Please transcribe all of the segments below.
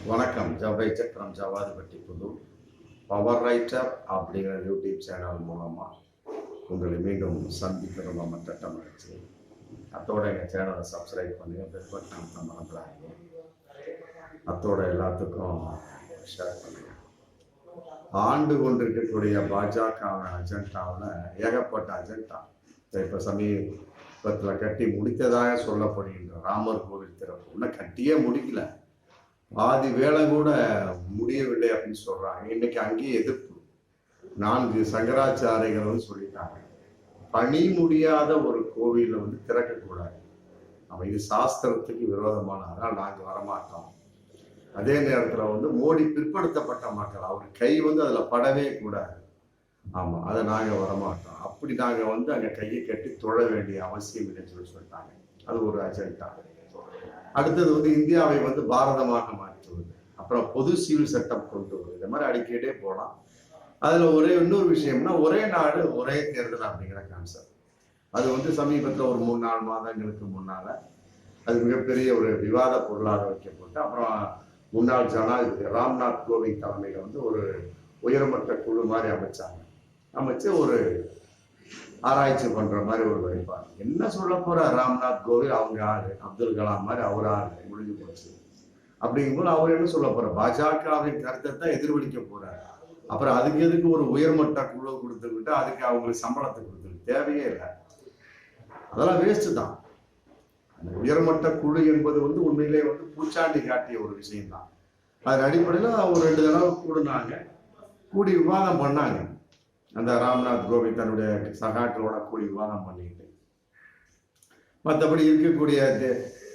வணக்கம். ஜவ்வை சக்கரம் ஜவாதிபட்டி புது பவர் ரைட்டர் அப்படிங்கிற யூடியூப் சேனல் மூலமாக உங்களை மீண்டும் சந்திக்கிறோம். நம்ம திட்டமிடுச்சு அத்தோட எங்கள் சேனலை சப்ஸ்கிரைப் பண்ணுங்க, பெல் பட்டன் மறந்துடாதீங்க. அத்தோட எல்லாத்துக்கும் ஷேர் பண்ணுங்க. ஆண்டு கொண்டிருக்கக்கூடிய பாஜக அஜெண்டாவில் ஏகப்பட்ட அஜெண்டா இப்போ சமீபத்தில் கட்டி முடித்ததாக சொல்லப்படுகின்ற ராமர் கோவில் திறப்பு இன்னும் கட்டியே முடிக்கல, பாதி வேலை கூட முடியவில்லை அப்படின்னு சொல்றாங்க. இன்னைக்கு அங்கேயே எதிர்ப்பு. 4 சங்கராச்சாரிகள் வந்து சொல்லிட்டாங்க, பணி முடியாத ஒரு கோவில வந்து திறக்கக்கூடாது, அவன் இது சாஸ்திரத்துக்கு விரோதமான, அதனால் நாங்க வரமாட்டோம். அதே நேரத்துல வந்து மோடி பிற்படுத்தப்பட்ட மக்கள், அவர் கை வந்து அதுல படவே கூடாது, ஆமா அதை நாங்க வரமாட்டோம், அப்படி நாங்க வந்து அங்க கையை கட்டி தொழ வேண்டிய அவசியம் இல்லைன்னு சொல்லிட்டாங்க. அது ஒரு அஜெண்டா. அடுத்தது வந்து இந்தியாவை வந்து பாரதமாக மாற்றுவது, அப்புறம் பொது சிவில் சட்டம் கொண்டு வருவது, இந்த மாதிரி அடிக்கடியே போகலாம். அதுல இன்னொரு விஷயம்னா ஒரே நாடு ஒரே தேர்தல் அப்படிங்கிற கான்செப்ட். அது வந்து சமீபத்தில் ஒரு 3-4 மாதங்களுக்கு முன்னால அது மிகப்பெரிய ஒரு விவாத பொருளாக வைக்கப்பட்டு, அப்புறம் முன்னாள் ஜனாதிபதி ராம்நாத் கோவிந்த் தலைமையில வந்து ஒரு உயர்மட்ட குழு மாதிரி அமைச்சு ஒரு ஆராய்ச்சி பண்ற மாதிரி ஒரு வழிபாடு. என்ன சொல்ல போற ராம்நாத் கோவிந்த் அவங்க ஆளு, அப்துல் கலாம் மாதிரி அவர் ஆளு, முடிஞ்சு போச்சு. அப்படிங்கும்போது அவர் என்ன சொல்ல போற, பாஜகவின் கருத்தை தான் எதிர்வலிக்க போறாரு. அப்புறம் அதுக்கு எதுக்கு ஒரு உயர்மட்ட குழு கொடுத்துக்கிட்டு அதுக்கு அவங்களுக்கு சம்பளத்தை கொடுத்துருக்கு, தேவையே இல்லை, அதெல்லாம் வேஸ்ட் தான். அந்த உயர்மட்ட குழு என்பது வந்து உண்மையிலே வந்து பூச்சாண்டி காட்டிய ஒரு விஷயம் தான். அதன் அடிப்படையில் ஒரு 2 தடவை கூடி விவாதம் பண்ணாங்க. அந்த ராம்நாத் கோவிந்த் தன்னுடைய சகாக்களோட கூடி விவாதம் பண்ணிட்டு, மற்றபடி இருக்கக்கூடிய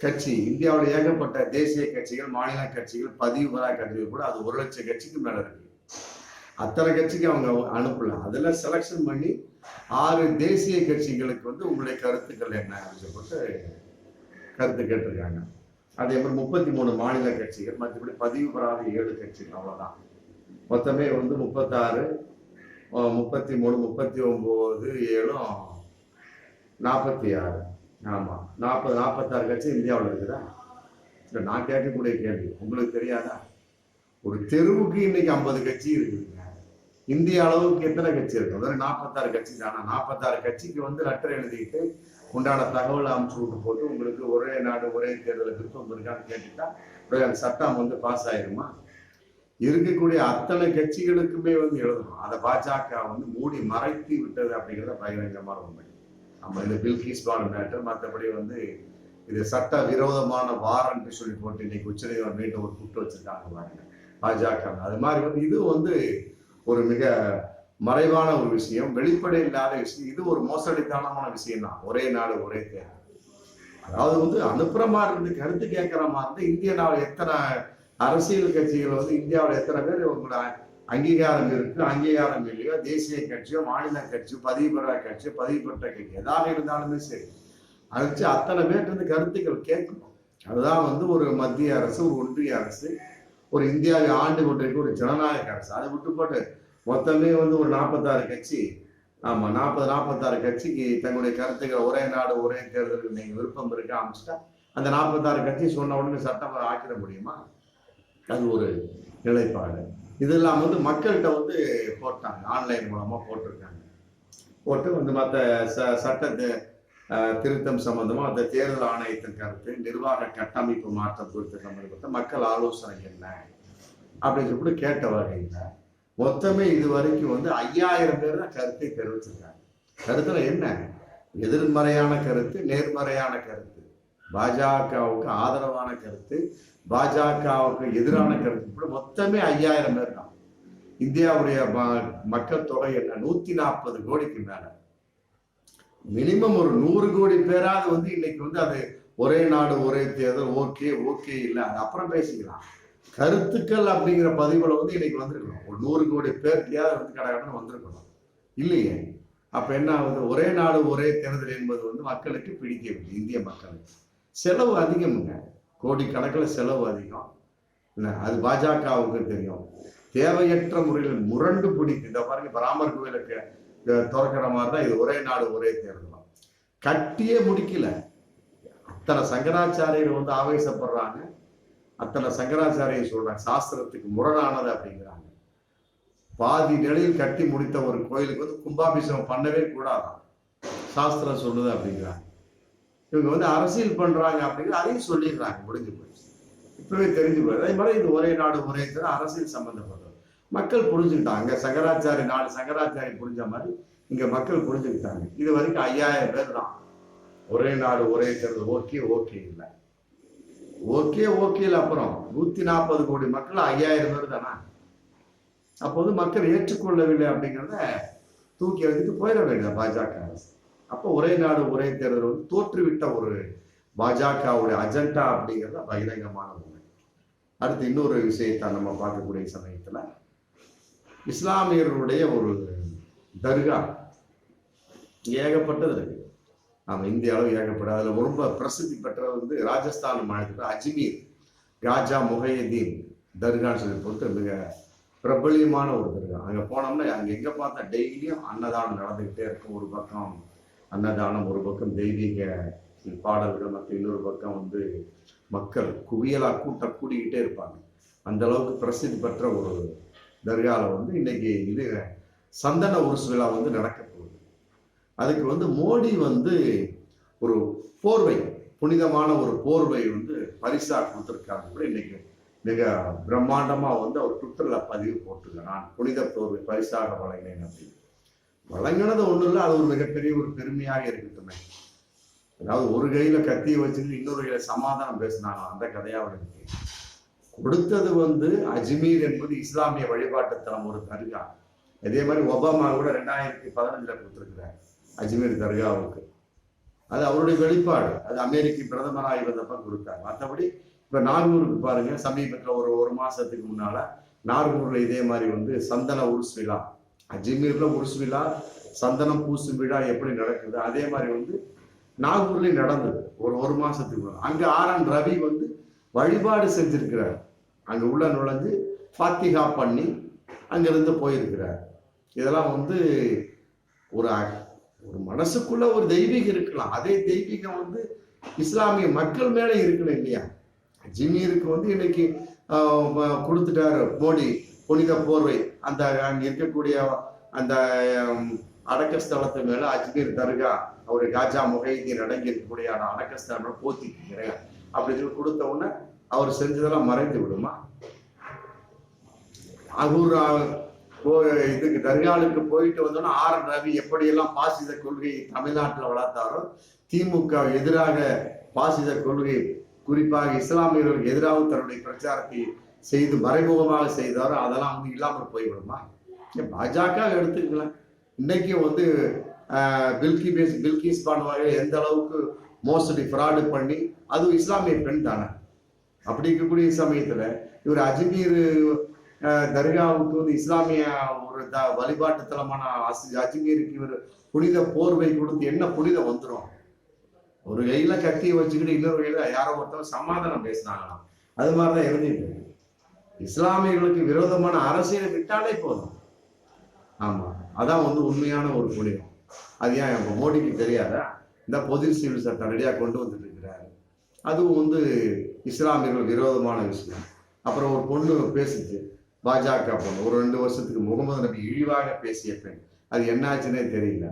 கட்சி இந்தியாவில் ஏகப்பட்ட தேசிய கட்சிகள், மாநில கட்சிகள், பதிவு பெறா கட்சிகள் கூட அது 1 லட்சம் கட்சிக்கு மேல இருக்கு. அத்தனை கட்சிக்கு அவங்க அனுப்பல. அதுல செலக்ஷன் பண்ணி 6 தேசிய கட்சிகளுக்கு வந்து உங்களுடைய கருத்துக்கள் என்ன அப்படின்னு சொல்லிட்டு கருத்து கேட்டிருக்காங்க. அதே மாதிரி 33 மாநில கட்சிகள், மற்றபடி பதிவு பெறாத 7 கட்சிகள், அவ்வளவுதான். மொத்தமே வந்து 36, 33, 39, 7, 46. ஆமா 46 கட்சி இந்தியாவில் இருக்குதா? நான் கேட்கக்கூடிய கேள்வி உங்களுக்கு தெரியாதா? ஒரு தெருவுக்கு இன்னைக்கு 50 கட்சி இருக்குதுங்க. இந்திய அளவுக்கு எத்தனை கட்சி இருக்கு? அதாவது 46 கட்சி தானா? 46 கட்சிக்கு வந்து லெட்டர் எழுதிட்டு உண்டான தகவலை அமுச்சு விட்டு போட்டு உங்களுக்கு ஒரே நாடு ஒரே தேர்தல் விருப்பம் இருக்கான்னு கேட்டுட்டா அந்த சட்டம் வந்து பாஸ் ஆயிருமா? இருக்கக்கூடிய அத்தனை கட்சிகளுக்குமே வந்து எழுதணும். அதை பாஜக வந்து மூடி மறைத்து விட்டது அப்படிங்கிறத பகிரங்கமான உண்மை. நம்ம இந்த பில்கிஸ் பானு மேட்டர், மற்றபடி வந்து இது சட்ட விரோதமான வாரண்ட் சொல்லி போட்டு இன்னைக்கு உச்சநீதிமன்றம் மீண்டும் ஒரு குற்றம் வச்சிருக்காங்க பாருங்க பாஜக. அது மாதிரி வந்து இது வந்து ஒரு மிக மறைவான ஒரு விஷயம், வெளிப்படை இல்லாத விஷயம். இது ஒரு மோசடித்தனமான விஷயம் தான். ஒரே நாடு ஒரே தேர்தல், அதாவது வந்து அனுப்புற மாதிரி இருந்து கருத்து கேட்கிற மாதிரி இருந்து இந்தியாவில் எத்தனை அரசியல் கட்சிகள் வந்து இந்தியாவில் எத்தனை பேர் உங்களோட அங்கீகாரம் இருக்கு, அங்கீகாரம் இல்லையோ, தேசிய கட்சியோ, மாநில கட்சியோ, பதிவு பெற கட்சியோ, பதிவு பெற்ற கட்சி எதாக இருந்தாலுமே சரி, அழைச்சு அத்தனை பேர் வந்து கருத்துக்கள் கேட்கணும். அதுதான் வந்து ஒரு மத்திய அரசு, ஒரு ஒன்றிய அரசு, ஒரு இந்தியாவை ஆண்டு கொண்டிருக்க ஒரு ஜனநாயக அரசு. அதை விட்டு போட்டு மொத்தமே வந்து ஒரு 46 கட்சி, ஆமா 46 கட்சிக்கு தங்களுடைய கருத்துக்கள் ஒரே நாடு ஒரே தேர்தலுக்கு நீங்க விருப்பம் இருக்கு அமைச்சிட்டா அந்த 46 கட்சி சொன்ன உடனே சட்டம் ஆக்கிட முடியுமா? அது ஒரு நிலைப்பாடு. இதெல்லாம் வந்து மக்கள்கிட்ட வந்து போட்டாங்க, ஆன்லைன் மூலமா போட்டிருக்காங்க. போட்டு வந்து மற்ற சட்டத்தை திருத்தம் சம்பந்தமா அந்த தேர்தல் ஆணையத்தின் கருத்து, நிர்வாக கட்டமைப்பு மாற்றம் குறித்து சம்பந்தப்பட்ட மக்கள் ஆலோசனை என்ன அப்படின்னு சொல்லிட்டு கேட்ட வகையில மொத்தமே இது வரைக்கும் வந்து 5000 பேர் தான் கருத்தை தெரிவிச்சிருக்காங்க. கருத்துல என்ன? எதிர்மறையான கருத்து, நேர்மறையான கருத்து, பாஜகவுக்கு ஆதரவான கருத்து, பாஜகவுக்கு எதிரான கருத்து, இப்படி மொத்தமே 5000 பேர் தான். இந்தியாவுடைய மக்கள் தொகை என்ன? 140 கோடிக்கு மேல. மினிமம் ஒரு 100 கோடி பேராது வந்து இன்னைக்கு வந்து அது ஒரே நாடு ஒரே தேர்தல் ஓகே இல்லை, அது அப்புறம் பேசிக்கலாம். கருத்துக்கள் அப்படிங்கிற பதிவுல வந்து இன்னைக்கு வந்திருக்கணும். ஒரு 100 கோடி பேர்த்தையாவது வந்து கடகடன்னு வந்திருக்கணும், இல்லையே? அப்ப என்ன ஆகுது? ஒரே நாடு ஒரே தேர்தல் என்பது வந்து மக்களுக்கு பிடிக்கவில்லை. இந்திய மக்களுக்கு செலவு அதிகமுங்க, கோடிக்கணக்கில் செலவு அதிகம். அது பாஜகவுக்கு தெரியும். தேவையற்ற முறையில் முரண்டு பிடித்து, இந்த பாருங்க ராமர் கோவிலுக்கு திறக்கிற மாதிரி தான் இது ஒரே நாடு ஒரே தேர்தல். கட்டியே முடிக்கல. அத்தனை சங்கராச்சாரியர் வந்து ஆவேசப்படுறாங்க. அத்தனை சங்கராச்சாரியை சொல்றாங்க சாஸ்திரத்துக்கு முரணானது அப்படிங்கிறாங்க. பாதி நிலையில் கட்டி முடித்த ஒரு கோயிலுக்கு வந்து கும்பாபிஷேகம் பண்ணவே கூடாதான் சாஸ்திரம் சொல்லுது அப்படிங்கிறாங்க. இவங்க வந்து அரசியல் பண்றாங்க அப்படிங்கிற அதையும் சொல்லிடுறாங்க. முடிஞ்சு போயிடுச்சு, இப்பவே தெரிஞ்சு போயிடுது. அதே மாதிரி இது ஒரே நாடு ஒரே அரசியல் சம்பந்தப்பட்டது. மக்கள் புரிஞ்சுக்கிட்டாங்க. சங்கராச்சாரி 4 சங்கராச்சாரி புரிஞ்ச மாதிரி இங்க மக்கள் புரிஞ்சுக்கிட்டாங்க. இது வரைக்கும் 5000 பேர் தான். ஒரே நாடு ஒரே தேர்தல் ஓகே இல்லை, ஓகே இல்லை. அப்புறம் 140 கோடி மக்கள் 5000 பேர் தானே. அப்போது மக்கள் ஏற்றுக்கொள்ளவில்லை அப்படிங்கிறத தூக்கி எழுதிட்டு போயிட வேண்டியது பாஜக அரசு. அப்போ ஒரே நாடு ஒரே தேர்தல் வந்து தோற்றுவிட்ட ஒரு பாஜகவுடைய அஜெண்டா அப்படிங்கிறத பகிரங்கமான உண்மை. அடுத்து இன்னொரு விஷயத்தை நம்ம பார்க்கக்கூடிய சமயத்துல இஸ்லாமியர்களுடைய ஒரு தர்கா ஏகப்பட்டது இருக்கு. நம்ம இந்திய அளவு ஏகப்பட்டது. அதுல ரொம்ப பிரசித்தி பெற்றது வந்து ராஜஸ்தான் மாநிலத்தில் அஜ்மீர் காஜா முஹையதீன் தர்கான்னு சொல்லி பொறுத்து மிக பிரபலியமான ஒரு தர்கா. அங்க போனோம்னா அங்க எங்க பார்த்தா டெய்லியும் அன்னதானம் நடந்துகிட்டே இருக்கும். ஒரு பக்கம் அன்னதானம், ஒரு பக்கம் தெய்வீக பாடல்கள், மற்ற இன்னொரு பக்கம் வந்து மக்கள் குவியலா கூட்டிக்கிட்டே இருப்பாங்க. அந்த அளவுக்கு பிரசித்தி பெற்ற ஒரு தர்காவில் வந்து இன்னைக்கு இது சந்தன உருசு விழா வந்து நடக்க போகுது. அதுக்கு வந்து மோடி வந்து ஒரு போர்வை, புனிதமான ஒரு போர்வை வந்து பரிசா கொடுத்துருக்காங்க. கூட இன்னைக்கு மிக பிரம்மாண்டமா வந்து அவர் ட்விட்டர்ல பதிவு போட்டுருக்க, நான் புனித போர்வை பரிசாக வழங்கினேன் அப்படின்னு. வழங்கினது ஒண்ணு இல்லை, அது ஒரு மிகப்பெரிய ஒரு பெருமையாக இருக்கட்டுமே. அதாவது ஒரு கையில கத்தியை வச்சுட்டு இன்னொரு கையில சமாதானம் பேசினாங்க, அந்த கதையாக இருக்கு. கொடுத்தது வந்து அஜ்மீர் என்பது இஸ்லாமிய வழிபாட்டு தலம், ஒரு தர்கா. அதே மாதிரி ஒபாமா கூட 2015 கொடுத்துருக்கிறார் அஜ்மீர் தர்காவுக்கு. அது அவருடைய வெளிப்பாடு. அது அமெரிக்க பிரதமராக இருந்தப்ப கொடுத்தாங்க. மற்றபடி இப்ப நாகூருக்கு பாருங்க, சமீபத்தில் ஒரு மாசத்துக்கு முன்னால நாகூர்ல இதே மாதிரி வந்து சந்தன உருசு விழா, அஜ்மீர்ல உருசு விழா, சந்தனம் பூசும் விழா எப்படி நடக்குது அதே மாதிரி வந்து நாகூர்லயும் நடந்தது ஒரு மாசத்துக்கு முன்னாடி. அங்க RN ரவி வந்து வழிபாடு செஞ்சிருக்கிறார். அங்க உள்ள நுழைஞ்சு ஃபாத்திகா பண்ணி அங்கிருந்து போயிருக்கிறார். இதெல்லாம் வந்து ஒரு மனசுக்குள்ள ஒரு தெய்வீகம் இருக்கலாம். அதே தெய்வீகம் வந்து இஸ்லாமிய மக்கள் மேல இருக்கணும் இல்லையா? அஜ்மீருக்கு வந்து இன்னைக்கு கொடுத்துட்டாரு மோடி புனித போர்வை. அந்த அங்க இருக்கக்கூடிய அந்த அடக்க ஸ்தலத்து மேல அஜ்மீர் தர்கா, அவரு காஜா முஹைதீன் அடங்கி இருக்கக்கூடிய அடக்கஸ்தலம் போத்திக்கிறேன் அப்படி சொல்லி கொடுத்த உடனே அவர் செஞ்சதெல்லாம் மறைந்து விடுமா? நாகூர் இதுக்கு தர்காலுக்கு போயிட்டு வந்தோன்னா RN ரவி எப்படியெல்லாம் பாசித கொள்கையை தமிழ்நாட்டில் வளர்த்தாரோ, திமுக எதிராக பாசித கொள்கை குறிப்பாக இஸ்லாமியர்களுக்கு எதிராக தன்னுடைய பிரச்சாரத்தை செய்து மறைமுகமாக செய்தாரோ அதெல்லாம் வந்து இல்லாமல் போய்விடுமா? பாஜக எடுத்துக்கலாம். இன்னைக்கு வந்து பில்கிஸ் பானுவாக எந்த அளவுக்கு மோசடி ஃப்ராடு பண்ணி, அதுவும் இஸ்லாமிய பெண் தானே. அப்படி இருக்கக்கூடிய சமயத்துல இவர் அஜ்மீர் தர்காவுக்கு வந்து இஸ்லாமிய ஒரு வழிபாட்டு தலமான அஜ்மீருக்கு இவர் புனித போர்வை கொடுத்து என்ன புனிதம் வந்துடும்? ஒரு கையில கத்தியை வச்சுக்கிட்டு இன்னொரு கையில யாரோ ஒருத்தர் சமாதானம் பேசினாங்களாம். அது மாதிரிதான் இருந்துட்டு இஸ்லாமியர்களுக்கு விரோதமான அரசியலை விட்டாலே போதும். ஆமா, அதான் வந்து உண்மையான ஒரு புனிதம். அது ஏன் மோடிக்கு தெரியாதா? இந்த பொது சிவில் சட்டம் ரெடியா கொண்டு வந்துட்டு இருக்கிறாரு. அதுவும் வந்து இஸ்லாமியர்கள் விரோதமான விஷயம். அப்புறம் ஒரு பொண்ணு பேசிச்சு, பாஜக பொண்ணு, ஒரு 2 வருஷத்துக்கு முகமது நபி இழிவாக பேசிய பெண். அது என்னாச்சுன்னே தெரியல.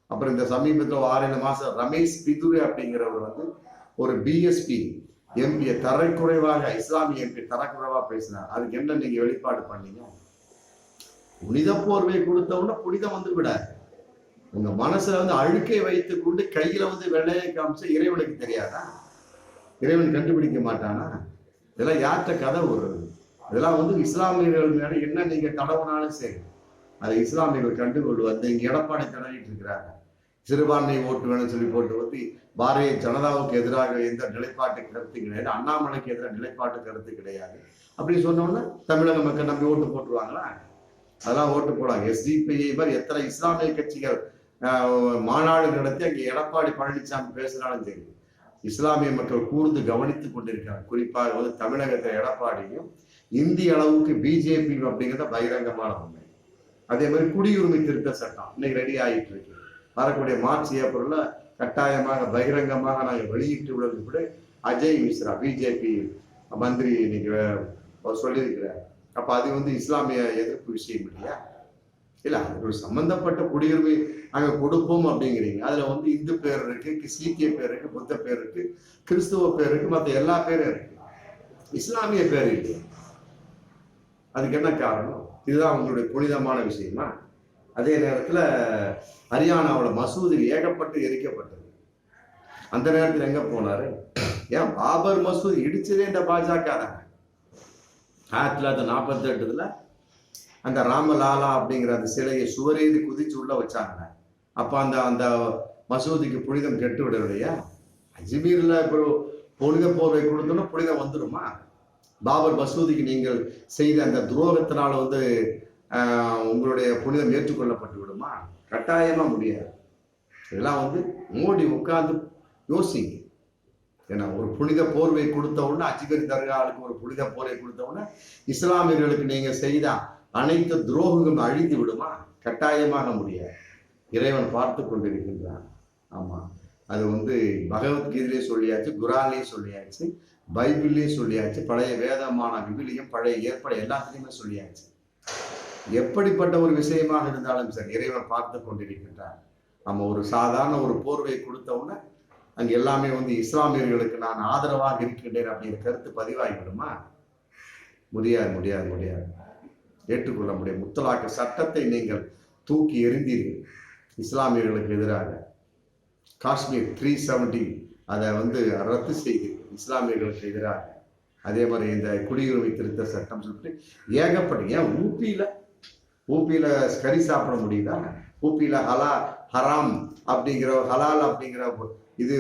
அப்புறம் இந்த சமீபத்தில் 6 மாசம் ரமேஷ் பிதுரே அப்படிங்கிறவர் வந்து ஒரு பிஎஸ்பி எம்பியை தரக்குறைவாக, இஸ்லாமிய எம்பி தரக்குறைவா பேசினார். அதுக்கு என்ன நீங்க வெளிப்பாடு பண்ணீங்க? புனித போர்வை கொடுத்தவொன்னா புனிதம் வந்து விடாது. உங்க மனசுல வந்து அழுக்கை வைத்து கொண்டு கையில வந்து வெள்ளையை காமிச்சா இறைவனுக்கு தெரியாதா? இறைவன் கண்டுபிடிக்க மாட்டானா? இதெல்லாம் யார்கிட்ட கதை வருது? இதெல்லாம் வந்து இஸ்லாமியர்கள் மேல என்ன நீங்க தடவுனாலும் சரி, அதை இஸ்லாமியர்கள் கண்டுகொள்வது. இங்க எடப்பாடி தடவிட்டு இருக்கிறாங்க, சிறுபான்மை ஓட்டு வேணும்னு சொல்லி போட்டு வந்து பாரதிய ஜனதாவுக்கு எதிராக எந்த நிலைப்பாட்டு கருத்து கிடையாது, அண்ணாமலைக்கு எதிராக நிலைப்பாட்டு கருத்து கிடையாது அப்படின்னு சொன்னோம்னா தமிழக மக்கள் நம்பி ஓட்டு போட்டுருவாங்களா? அதெல்லாம் ஓட்டு போடுவாங்க. SDPI மாதிரி எத்தனை இஸ்லாமிய கட்சிகள் மாநாடு நடத்தி அங்கே எடப்பாடி பழனிசாமி பேசினாலும் சரி, இஸ்லாமிய மக்கள் கூர்ந்து கவனித்துக் கொண்டிருக்காங்க. குறிப்பாக வந்து தமிழகத்தில் எடப்பாடியும் இந்திய அளவுக்கு பிஜேபி அப்படிங்கிறத பகிரங்கமான உண்மை. அதே மாதிரி குடியுரிமை திருத்த சட்டம் இன்னைக்கு ரெடி ஆகிட்டு இருக்கு. வரக்கூடிய மார்ச் ஏப்ரல்ல கட்டாயமாக பகிரங்கமாக நாங்கள் வெளியிட்டு உள்ளது கூட அஜய் மிஸ்ரா பிஜேபி மந்திரி இன்னைக்கு சொல்லியிருக்கிறார். அப்ப அது வந்து இஸ்லாமிய எதிர்ப்பு விஷயம் இல்லையா? இல்ல, அது ஒரு சம்பந்தப்பட்ட குடியுரிமை அங்க கொடுப்போம் அப்படிங்கிறீங்க. அதுல வந்து இந்து பேர் இருக்கு, சீக்கிய பேர் இருக்கு, புத்த பேர் இருக்கு, கிறிஸ்துவ பேர் இருக்கு, மத்த எல்லா பேரும் இருக்கு. இஸ்லாமிய பேர் இல்லையா? அதுக்கு என்ன காரணம்? இதுதான் உங்களுடைய புனிதமான விஷயமா? அதே நேரத்துல ஹரியானாவோட மசூதி ஏகப்பட்டு எரிக்கப்பட்டது. அந்த நேரத்தில் எங்க போனாரு? ஏன் பாபர் மசூதி இடிச்சதே இந்த பாஜக தான். 1948 அந்த ராமலாலா அப்படிங்கிற அந்த சிலையை சுவரேறி குதிச்சு உள்ள வச்சாங்க. அப்ப அந்த அந்த மசூதிக்கு புனிதம் கெட்டு விடவில்லையா? அஜ்மீர்ல புனித போர்வை கொடுத்தோம்னா புனிதம் வந்துடுமா? பாபர் மசூதிக்கு நீங்கள் செய்த அந்த துரோகத்தினால வந்து உங்களுடைய புனிதம் ஏற்றுக்கொள்ளப்பட்டு விடுமா? கட்டாயமா முடியாது. இதெல்லாம் வந்து மோடி உட்கார்ந்து யோசிங்க. ஏன்னா ஒரு புனித போர்வை கொடுத்த உடனே அஜ்மீர் தர்காவுக்கு ஒரு புனித போர்வை கொடுத்த உடனே இஸ்லாமியர்களுக்கு நீங்க செய்த அனைத்து துரோகங்களும் அழிந்து விடுமா? கட்டாயமாக முடியாது. இறைவன் பார்த்து கொண்டிருக்கின்றான். ஆமா, அது வந்து பகவத்கீதையிலே சொல்லியாச்சு, குரான்லயும் சொல்லியாச்சு, பைபிள்லயும் சொல்லியாச்சு, பழைய வேதமான விவிலியம், பழைய ஏற்பாடு எல்லாத்துலயுமே சொல்லியாச்சு. எப்படிப்பட்ட ஒரு விஷயமாக இருந்தாலும் சரி இறைவன் பார்த்து கொண்டிருக்கின்றான். நம்ம ஒரு சாதாரண ஒரு போர்வை கொடுத்த உடனே அங்க எல்லாமே வந்து இஸ்லாமியர்களுக்கு நான் ஆதரவாக இருக்கின்றேன் அப்படிங்கிற கருத்து பதிவாகிவிடுமா? முடியாது, முடியாது, முடியாது. ஏற்றுக்கொள்ள முடியும். முத்தலாக்கு சட்டத்தை நீங்கள் தூக்கி எறிந்தீர்கள் இஸ்லாமியர்களுக்கு எதிராக. காஷ்மீர் 370 அதை வந்து ரத்து செய்தீர்கள் இஸ்லாமியர்களுக்கு எதிராக. அதே மாதிரி இந்த குடியுரிமை திருத்த சட்டம் சொல்லிட்டு ஏகப்பட்ட, ஏன் ஊப்பியில கறி சாப்பிட முடியுதா? ஊப்பியில ஹராம் அப்படிங்கிற ஹலால் அப்படிங்கிற இது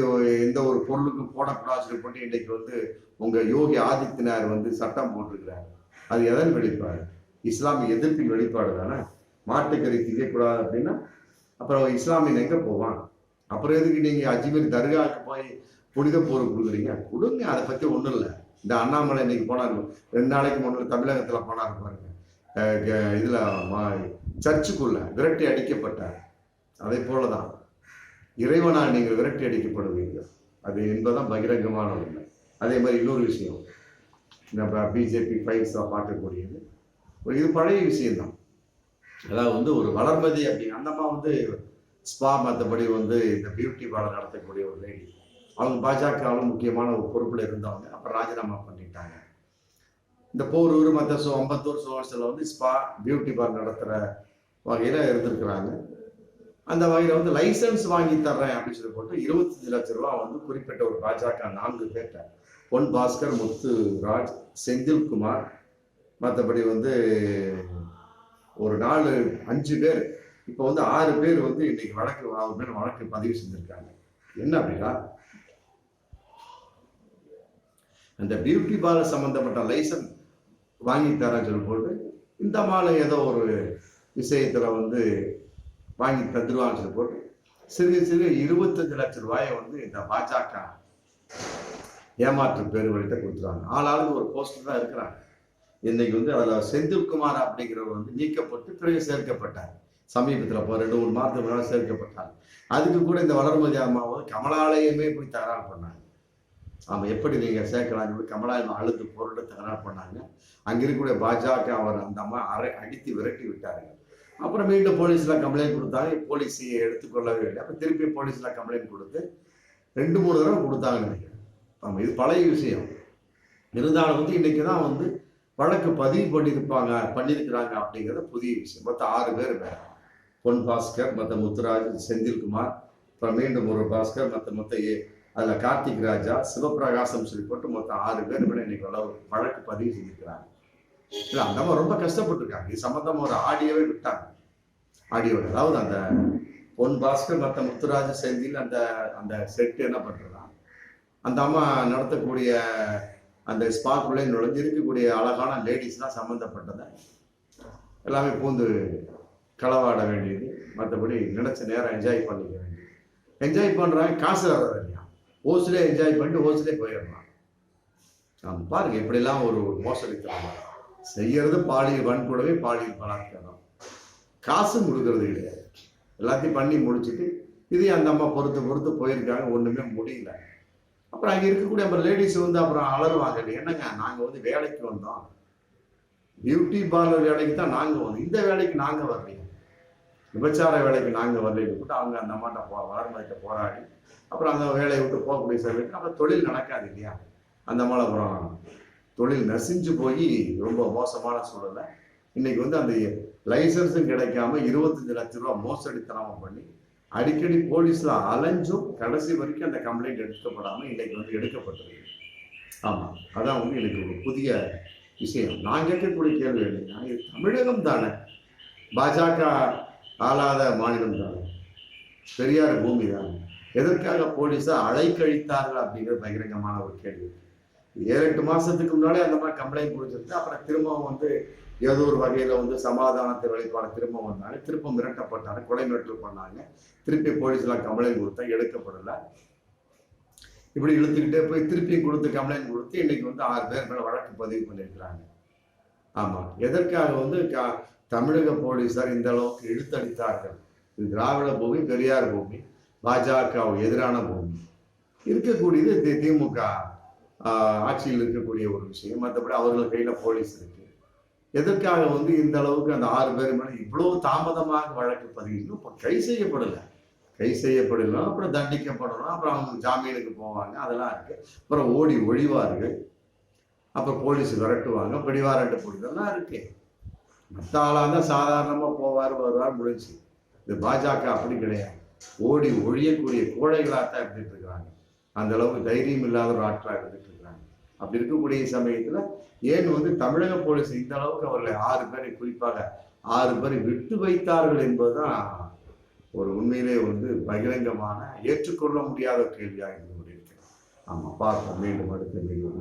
எந்த ஒரு பொருளுக்கும் போடக்கூடாது போட்டு இன்னைக்கு வந்து உங்க யோகி ஆதித்யநாத் வந்து சட்டம் போட்டிருக்கிறார். அது எதன் வெளிப்பாடு? இஸ்லாமிய எதிர்ப்பின் வெளிப்பாடு தானே. மாட்டுக்கறி திங்கக்கூடாது அப்படின்னா அப்புறம் இஸ்லாமியன் எங்க போவான்? அப்புறம் எதுக்கு நீங்க அஜ்மீர் தர்காவுக்கு போய் புனித போர் கொடுக்குறீங்க? கொடுங்க, அதை பத்தி ஒண்ணும் இல்லை. இந்த அண்ணாமலை இன்னைக்கு போனாரு, 2 நாளைக்கு முன்னாடி தமிழகத்துல போனாரு பாருங்க. இதுல சர்ச்சுக்குள்ள விரட்டி அடிக்கப்பட்டார். அதே போலதான் இறைவனால் நீங்கள் விரட்டி அடிக்கப்படுவீர்கள். அது என்பதுதான் பகிரங்கமான உண்மை. அதே மாதிரி இன்னொரு விஷயம், நம்ம பிஜேபி ஃபைல்ஸா பார்க்கக்கூடியது இது பழைய விஷயம்தான். அதாவது வந்து ஒரு வளர்மதி அப்படிங்க அந்த அம்மா வந்து ஸ்பா, மற்றபடி வந்து இந்த பியூட்டி பார்லர் நடத்தக்கூடிய ஒரு லேடி. அவங்க பாஜகவில் முக்கியமான ஒரு பொறுப்புல இருந்தவங்க. அப்புறம் ராஜினாமா பண்ணிட்டாங்க. இந்த போரூர் மற்ற அம்பத்தூர் சோழத்தில் வந்து ஸ்பா, பியூட்டி பார்லர் நடத்துகிற வகையில் இருந்திருக்கிறாங்க. அந்த வகையில் வந்து லைசன்ஸ் வாங்கி தர்றேன் அப்படின்னு சொல்லி போட்டு 25 லட்சம் ரூபா வந்து குறிப்பிட்ட ஒரு பாஜக 4 பேர்ட்ட, பொன் பாஸ்கர், முத்துராஜ், செந்தில்குமார், மற்றபடி வந்து ஒரு 5 பேர், இப்போ வந்து 6 பேர் வந்து இன்னைக்கு வழக்கு பதிவு செஞ்சிருக்காங்க. என்ன அப்படின்னா, அந்த பியூட்டி பார்லர் சம்பந்தப்பட்ட லைசன்ஸ் வாங்கி தரேன்னு சொல்லி போட்டு இந்த மாலை ஏதோ ஒரு விஷயத்துல வந்து வாங்கி தந்துருவான்னு சொல்லி போட்டு சிறு 25 லட்சம் ரூபாயை வந்து இந்த பாஜக ஏமாற்று பேருவழிட்ட கொடுத்துருவாங்க. ஆளாளுக்கு ஒரு போஸ்டர் தான் இருக்கிறாங்க. இன்னைக்கு வந்து அதுல செந்தில்குமார் அப்படிங்கிறவர் வந்து நீக்கப்பட்டு பிறகு சேர்க்கப்பட்டார். சமீபத்தில் 2-3 மாதத்துக்கு முன்னாடி சேர்க்கப்பட்டார். அதுக்கு கூட இந்த வளர்மதி அம்மாவும் கமலாலயமே போய் தகராறு பண்ணாங்க. ஆமா, எப்படி நீங்க சேர்க்கலாம் கமலாலயம் அழுது பொருள் தகராறு பண்ணாங்க. அங்க இருக்கக்கூடிய பாஜக அவர் அந்த அம்மா அடித்து விரட்டி விட்டாருங்க. அப்புறம் மீண்டும் போலீஸ்ல கம்ப்ளைண்ட் கொடுத்தாங்க. போலீஸ் எடுத்துக்கொள்ளவே இல்லை. அப்ப திருப்பி போலீஸ்ல கம்ப்ளைண்ட் கொடுத்து 2-3 தடவை கொடுத்தாங்கன்னு நினைக்கிறேன். ஆமா, இது பழைய விஷயம். இருந்தாலும் வந்து இன்னைக்குதான் வந்து வழக்கு பதிவு பண்ணியிருக்கிறாங்க அப்படிங்கிறது புதிய விஷயம். மொத்தம் 6 பேர் வேற. பொன் பாஸ்கர், மற்ற முத்துராஜ், செந்தில்குமார், அப்புறம் மீண்டும் ஒரு பாஸ்கர், மொத்த அதுல கார்த்திக் ராஜா, சிவபிரகாசம் சொல்லி போட்டு மொத்தம் 6 பேர் மேல இன்னைக்கு வழக்கு பதிவு செஞ்சிருக்கிறாங்க. இல்ல, அந்த அம்மா ரொம்ப கஷ்டப்பட்டிருக்காங்க. இது சம்பந்தமா ஒரு ஆடியோவே விட்டாங்க. ஆடியோட அதாவது அந்த பொன் பாஸ்கர், மற்ற முத்துராஜ், செந்தில் அந்த அந்த செட்டு என்ன பண்றதா, அந்த அம்மா நடத்தக்கூடிய அந்த ஸ்பாக்குள்ளே நுழைஞ்சிருக்கக்கூடிய அழகான லேடிஸ் தான் சம்மந்தப்பட்டதை எல்லாமே பூந்து களவாட வேண்டியது. மற்றபடி நினைச்ச நேரம் என்ஜாய் பண்ணிக்க வேண்டியது. என்ஜாய் பண்றாங்க, காசு வர்றது இல்லையா, ஓசிலே என்ஜாய் பண்ணிட்டு ஓசிலே போயிடலாம். நாம் பாருங்க எப்படிலாம் ஒரு மோசடித்தனம் செய்யறது. பாலியல் வன்கொடுமை, பாலியல் பலாத்காரம், காசும் கொடுக்கறது கிடையாது. எல்லாத்தையும் பண்ணி முடிச்சுட்டு இது அந்த அம்மா பொறுத்து போயிருக்காங்க. ஒண்ணுமே முடியல. அப்புறம் அங்கே இருக்கக்கூடிய நம்ம லேடிஸ் வந்து அப்புறம் அலறுவாங்க, என்னங்க நாங்கள் வந்து வேலைக்கு வந்தோம், பியூட்டி பார்லர் வேலைக்கு தான் நாங்கள் வந்தோம், இந்த வேலைக்கு நாங்கள் வரலைங்க, விபச்சார வேலைக்கு நாங்கள் வரலைன்னு போட்டு அவங்க அந்த அம்மாட்ட வளர்மதிட்ட போராடி அப்புறம் அந்த வேலையை விட்டு போகக்கூடிய சமயத்தில் அப்புறம் தொழில் நடக்காது இல்லையா. அந்த அம்மாவில் அப்புறம் தொழில் நசிஞ்சு போய் ரொம்ப மோசமான சூழலை இன்னைக்கு வந்து அந்த லைசன்ஸும் கிடைக்காம 25 லட்ச ரூபா மோசடித்தனமாக பண்ணி அடிக்கடி போலீஸ்ல அலைஞ்சும் கடைசி வரைக்கும் அந்த கம்ப்ளைண்ட் எடுக்கப்படாமல் இன்னைக்கு வந்து எடுக்கப்பட்டிருக்கு. ஆமாம், அதான் வந்து எனக்கு ஒரு புதிய விஷயம். நான் கேட்கக்கூடிய கேள்வி இல்லைன்னா, இது தமிழகம் தானே, பாஜக ஆளாத மாநிலம் தானே, பெரியார் பூமி தானே, எதற்காக போலீஸை அலைக்கழித்தார்கள் அப்படிங்கிறது பகிரங்கமான ஒரு கேள்வி. 7-8 மாசத்துக்கு முன்னாலே அந்த மாதிரி கம்ப்ளைண்ட் கொடுத்துருக்கு. அப்புறம் திரும்பவும் வந்து ஏதோ ஒரு வகையில வந்து சமாதானத்தை வெளிப்பாடு திரும்ப வந்தாங்க, திரும்ப மிரட்டப்பட்டாங்க, கொலை மிரட்டல் பண்ணாங்க, திருப்பி போலீஸ்லாம் கம்ப்ளைண்ட் கொடுத்தா எடுக்கப்படலை. இப்படி இழுத்துக்கிட்டே போய் திருப்பி கொடுத்து கம்ப்ளைண்ட் கொடுத்து இன்னைக்கு வந்து 6 பேர் மேல வழக்கு பதிவு பண்ணியிருக்கிறாங்க. ஆமா, எதற்காக வந்து தமிழக போலீசார் இந்த அளவுக்கு இழுத்தடித்தார்கள்? இது திராவிட பூமி, பெரியார் பூமி, பாஜக எதிரான பூமி, இருக்கக்கூடியது திமுக ஆட்சியில் இருக்கக்கூடிய ஒரு விஷயம். மற்றபடி அவர்கள் கையில போலீஸ் இருக்கு. எதற்காக வந்து இந்த அளவுக்கு அந்த 6 பேர் மேல இவ்வளவு தாமதமாக வழக்கு பதிவு? இன்னும் கை செய்யப்படலாம், அப்புறம் தண்டிக்கப்படணும், அப்புறம் அவங்க ஜாமீனுக்கு போவாங்க, அதெல்லாம் இருக்கு. அப்புறம் ஓடி ஒழிவார்கள், அப்புறம் போலீஸ் விரட்டுவாங்க, பிடிவாரண்டு பிடிதெல்லாம் இருக்கு. மற்ற ஆளாக தான் சாதாரணமா போவார் வருவார் முடிஞ்சு. இந்த பாஜக அப்படி கிடையாது, ஓடி ஒழியக்கூடிய கோழைகளாகத்தான் இருந்துட்டு இருக்கிறாங்க. அந்த அளவுக்கு தைரியம் இல்லாத ஒரு ஆட்களாக இருந்துட்டு இருக்கிறாங்க. அப்படி இருக்கக்கூடிய சமயத்துல ஏன் வந்து தமிழக போலீஸ் இந்த அளவுக்கு அவர்களை 6 பேரை குறிப்பாக 6 பேரை விட்டு வைத்தார்கள் என்பதுதான் ஒரு உண்மையிலே வந்து பகிரங்கமான ஏற்றுக்கொள்ள முடியாத கேள்வியாக இருந்து கொண்டிருக்கிறது. ஆமா, பார்ப்போம் மீண்டும் அடுத்த வீடியோ.